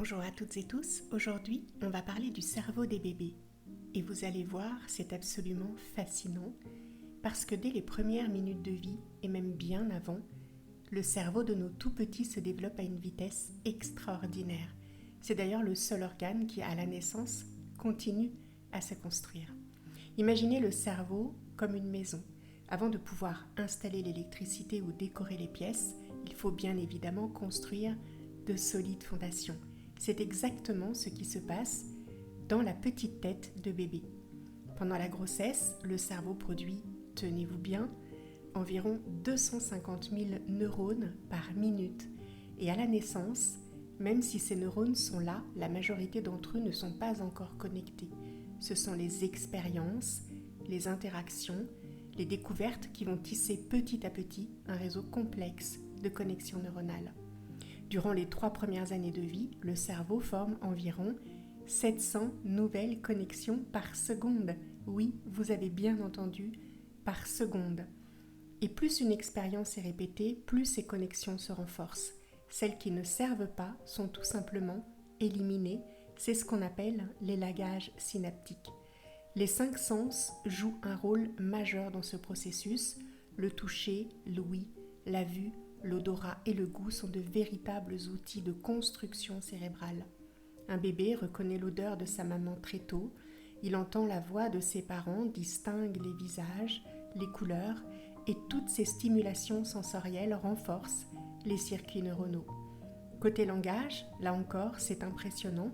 Bonjour à toutes et tous, aujourd'hui on va parler du cerveau des bébés. Et vous allez voir, c'est absolument fascinant parce que dès les premières minutes de vie, et même bien avant, le cerveau de nos tout petits se développe à une vitesse extraordinaire. C'est d'ailleurs le seul organe qui, à la naissance, continue à se construire. Imaginez le cerveau comme une maison. Avant de pouvoir installer l'électricité ou décorer les pièces, il faut bien évidemment construire de solides fondations. C'est exactement ce qui se passe dans la petite tête de bébé. Pendant la grossesse, le cerveau produit, tenez-vous bien, environ 250 000 neurones par minute. Et à la naissance, même si ces neurones sont là, la majorité d'entre eux ne sont pas encore connectés. Ce sont les expériences, les interactions, les découvertes qui vont tisser petit à petit un réseau complexe de connexions neuronales. Durant les 3 premières années de vie, le cerveau forme environ 700 nouvelles connexions par seconde. Oui, vous avez bien entendu, par seconde. Et plus une expérience est répétée, plus ces connexions se renforcent. Celles qui ne servent pas sont tout simplement éliminées. C'est ce qu'on appelle l'élagage synaptique. Les 5 sens jouent un rôle majeur dans ce processus. Le toucher, l'ouïe, la vue, l'odorat et le goût sont de véritables outils de construction cérébrale. Un bébé reconnaît l'odeur de sa maman très tôt, il entend la voix de ses parents, distingue les visages, les couleurs, et toutes ces stimulations sensorielles renforcent les circuits neuronaux. Côté langage, là encore, c'est impressionnant.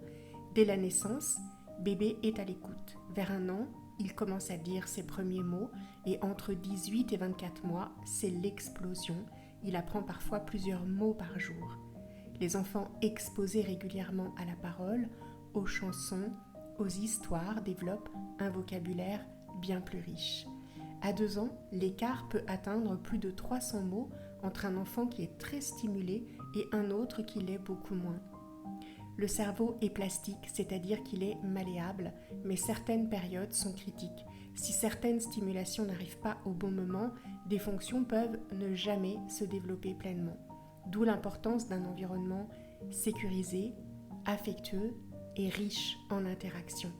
Dès la naissance, bébé est à l'écoute. Vers 1 an, il commence à dire ses premiers mots et entre 18 et 24 mois, c'est l'explosion. Il apprend parfois plusieurs mots par jour. Les enfants exposés régulièrement à la parole, aux chansons, aux histoires développent un vocabulaire bien plus riche. À 2 ans, l'écart peut atteindre plus de 300 mots entre un enfant qui est très stimulé et un autre qui l'est beaucoup moins. Le cerveau est plastique, c'est-à-dire qu'il est malléable, mais certaines périodes sont critiques. Si certaines stimulations n'arrivent pas au bon moment, des fonctions peuvent ne jamais se développer pleinement. D'où l'importance d'un environnement sécurisé, affectueux et riche en interactions.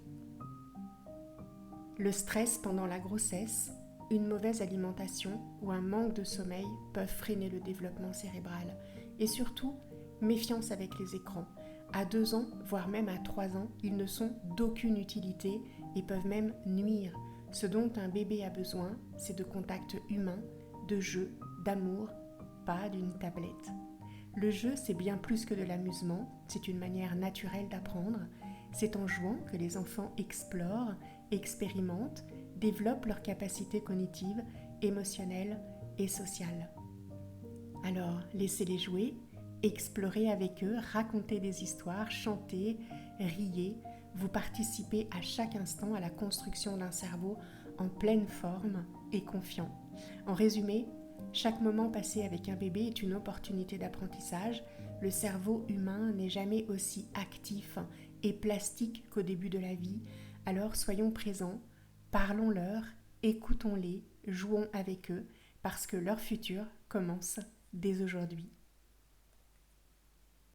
Le stress pendant la grossesse, une mauvaise alimentation ou un manque de sommeil peuvent freiner le développement cérébral. Et surtout, méfiance avec les écrans. À 2 ans, voire même à 3 ans, ils ne sont d'aucune utilité et peuvent même nuire. Ce dont un bébé a besoin, c'est de contact humain, de jeu, d'amour, pas d'une tablette. Le jeu, c'est bien plus que de l'amusement, c'est une manière naturelle d'apprendre. C'est en jouant que les enfants explorent, expérimentent, développent leurs capacités cognitives, émotionnelles et sociales. Alors, laissez-les jouer, explorez avec eux, racontez des histoires, chantez, riez. Vous participez à chaque instant à la construction d'un cerveau en pleine forme et confiant. En résumé, chaque moment passé avec un bébé est une opportunité d'apprentissage. Le cerveau humain n'est jamais aussi actif et plastique qu'au début de la vie. Alors soyons présents, parlons-leur, écoutons-les, jouons avec eux, parce que leur futur commence dès aujourd'hui.